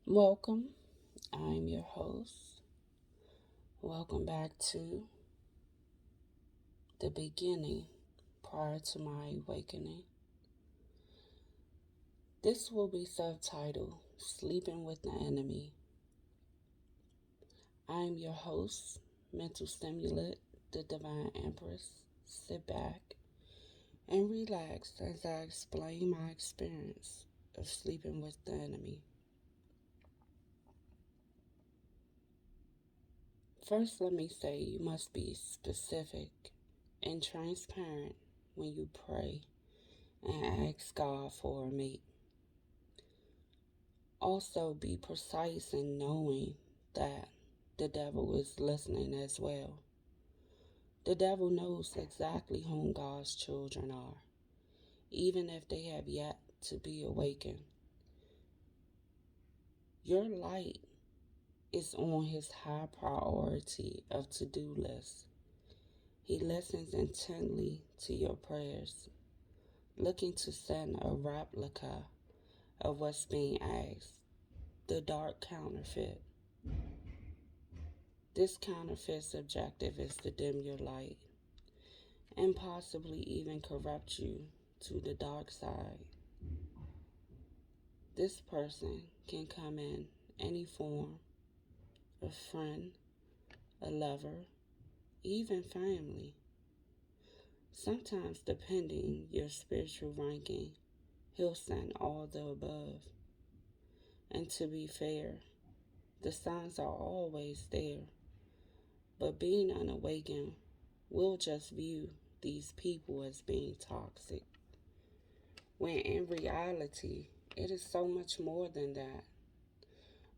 Welcome. I'm your host. Welcome back to the beginning prior to my awakening. This will be subtitled Sleeping with the Enemy. I'm your host, Mental Stimulant, the Divine Empress. Sit back and relax as I explain my experience of sleeping with the enemy. First, let me say you must be specific and transparent when you pray and ask God for a mate. Also, be precise in knowing that the devil is listening as well. The devil knows exactly whom God's children are, even if they have yet to be awakened. Your light is on his high priority of to-do list. He listens intently to your prayers, looking to send a replica of what's being asked, the dark counterfeit. This counterfeit's objective is to dim your light and possibly even corrupt you to the dark side. This person can come in any form: a friend, a lover, even family. Sometimes, depending your spiritual ranking, he'll send all the above. And to be fair, the signs are always there. But being unawakened, we'll just view these people as being toxic, when in reality, it is so much more than that.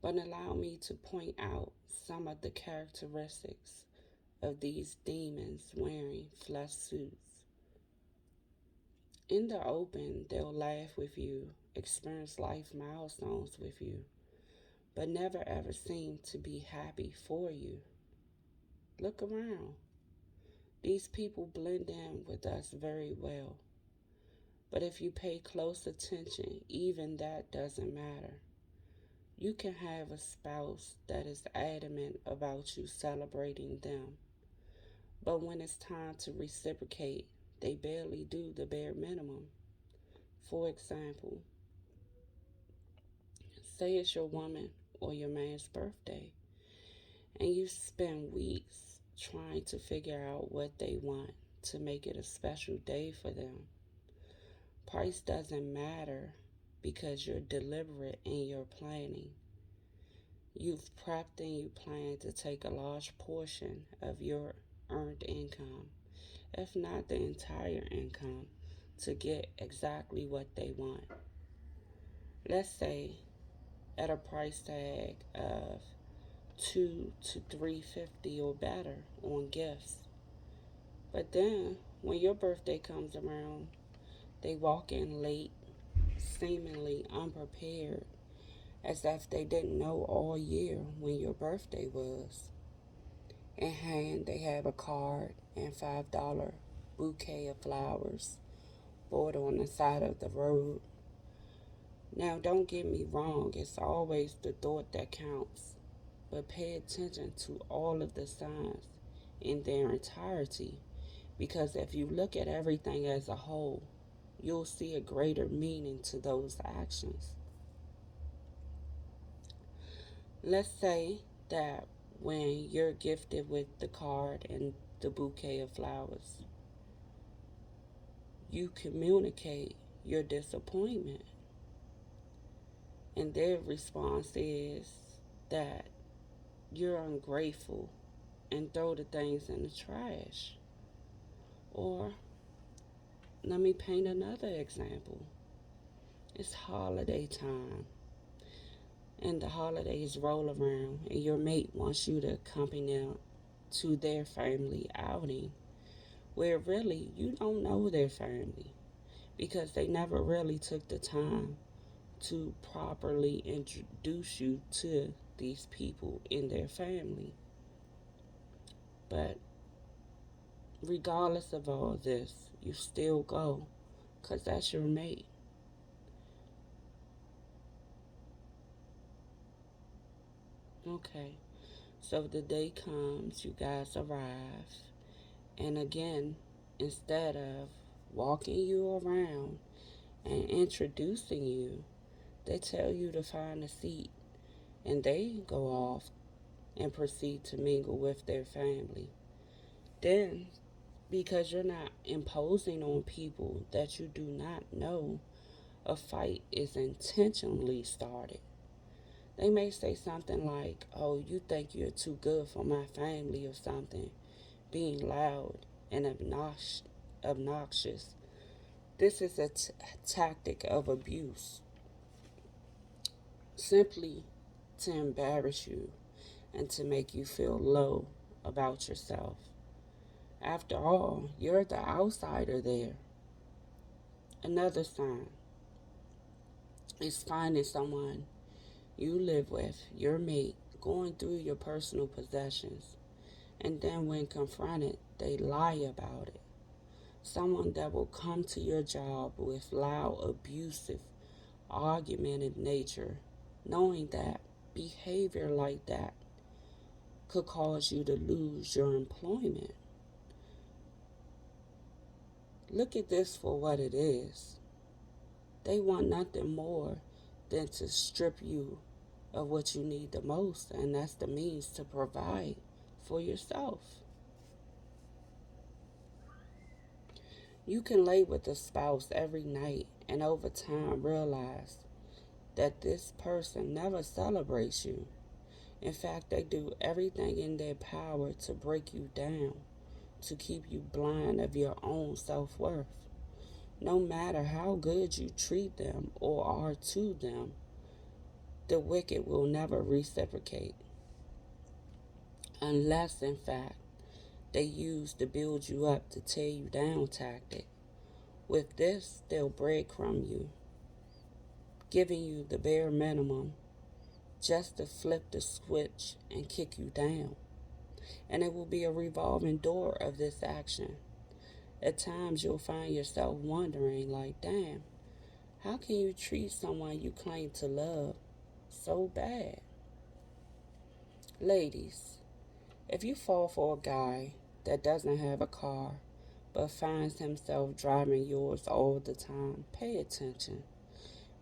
But allow me to point out some of the characteristics of these demons wearing flesh suits. In the open, they'll laugh with you, experience life milestones with you, but never ever seem to be happy for you. Look around. These people blend in with us very well. But if you pay close attention, even that doesn't matter. You can have a spouse that is adamant about you celebrating them, but when it's time to reciprocate, they barely do the bare minimum. For example, say it's your woman or your man's birthday, and you spend weeks trying to figure out what they want to make it a special day for them. Price doesn't matter because you're deliberate in your planning. You've prepped and you plan to take a large portion of your earned income, if not the entire income, to get exactly what they want. Let's say at a price tag of two to $350 or better on gifts. But then when your birthday comes around, they walk in late, seemingly unprepared, as if they didn't know all year when your birthday was. In hand, they have a card and $5 bouquet of flowers bought on the side of the road. Now, don't get me wrong, it's always the thought that counts, but pay attention to all of the signs in their entirety, because if you look at everything as a whole, you'll see a greater meaning to those actions. Let's say that when you're gifted with the card and the bouquet of flowers, you communicate your disappointment, and their response is that you're ungrateful and throw the things in the trash. Or let me paint another example. It's holiday time, and the holidays roll around, and your mate wants you to accompany them to their family outing, where really you don't know their family because they never really took the time to properly introduce you to these people in their family. But regardless of all this, you still go because that's your mate. Okay. So the day comes, you guys arrive, and again, instead of walking you around and introducing you, they tell you to find a seat and they go off and proceed to mingle with their family. Then, because you're not imposing on people that you do not know, a fight is intentionally started. They may say something like, "Oh, you think you're too good for my family," or something, being loud and obnoxious. This is a tactic of abuse, simply to embarrass you and to make you feel low about yourself. After all, you're the outsider there. Another sign is finding someone you live with, your mate, going through your personal possessions, and then when confronted, they lie about it. Someone that will come to your job with loud, abusive, argumentative nature, knowing that behavior like that could cause you to lose your employment. Look at this for what it is. They want nothing more than to strip you of what you need the most, and that's the means to provide for yourself. You can lay with a spouse every night and over time realize that this person never celebrates you. In fact, they do everything in their power to break you down, to keep you blind of your own self worth. No matter how good you treat them or are to them, the wicked will never reciprocate. Unless, in fact, they use the build you up to tear you down tactic. With this, they'll breadcrumb you, giving you the bare minimum just to flip the switch and kick you down. And it will be a revolving door of this action. At times, you'll find yourself wondering, like, damn, how can you treat someone you claim to love so bad? Ladies, if you fall for a guy that doesn't have a car but finds himself driving yours all the time, pay attention.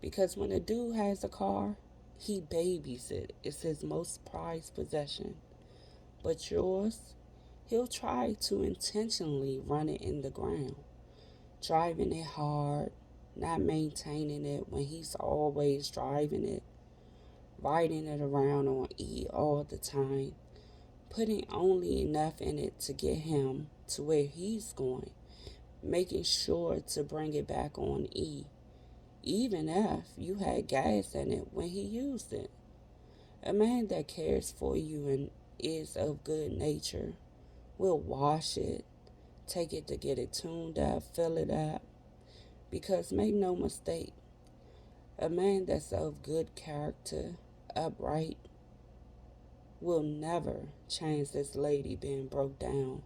Because when a dude has a car, he babies it. It's his most prized possession. But yours, he'll try to intentionally run it in the ground, driving it hard, not maintaining it when he's always driving it, riding it around on E all the time, putting only enough in it to get him to where he's going, making sure to bring it back on E, even if you had gas in it when he used it. A man that cares for you and is of good nature will wash it, take it to get it tuned up, fill it up. Because make no mistake, a man that's of good character, upright, will never chance this lady being broke down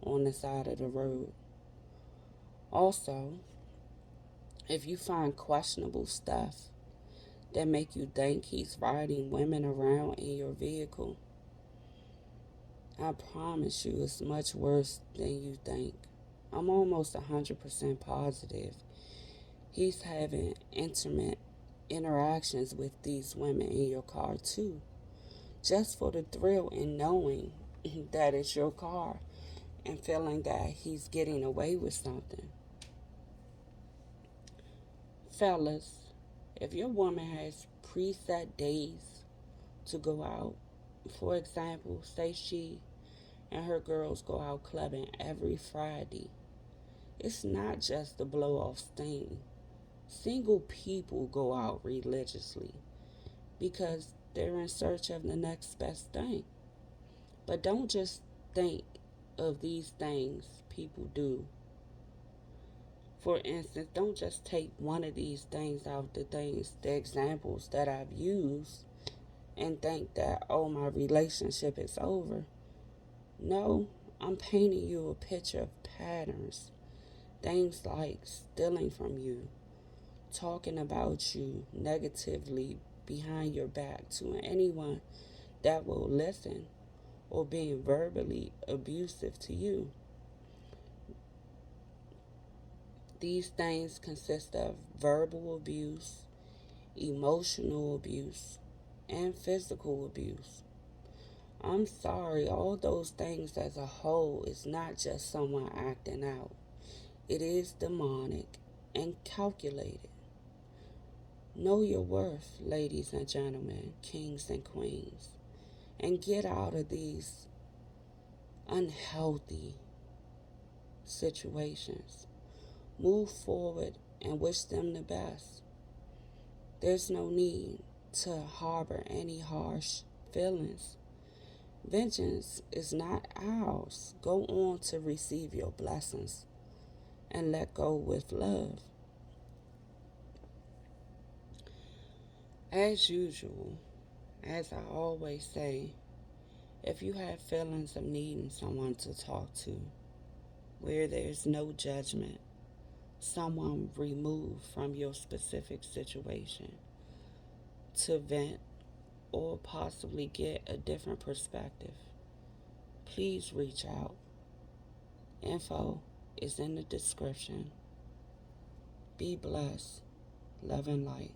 on the side of the road. Also, if you find questionable stuff that make you think he's riding women around in your vehicle, I promise you it's much worse than you think. I'm almost 100% positive he's having intimate interactions with these women in your car too, just for the thrill in knowing that it's your car and feeling that he's getting away with something. Fellas, if your woman has preset days to go out, for example, say she and her girls go out clubbing every Friday, it's not just to blow off steam. Single people go out religiously because they're in search of the next best thing. But don't just think of these things people do. For instance, don't just take one of these things out the examples that I've used and think that, oh, my relationship is over. No, I'm painting you a picture of patterns. Things like stealing from you, talking about you negatively behind your back to anyone that will listen or being verbally abusive to you. These things consist of verbal abuse, emotional abuse, and physical abuse. I'm sorry, all those things as a whole is not just someone acting out. It is demonic and calculated. Know your worth, ladies and gentlemen, kings and queens, and get out of these unhealthy situations. Move forward and wish them the best. There's no need to harbor any harsh feelings. Vengeance is not ours. Go on to receive your blessings and let go with love. As usual, as I always say, if you have feelings of needing someone to talk to, where there's no judgment, someone removed from your specific situation to vent or possibly get a different perspective, please reach out. Info is in the description. Be blessed. Love and light.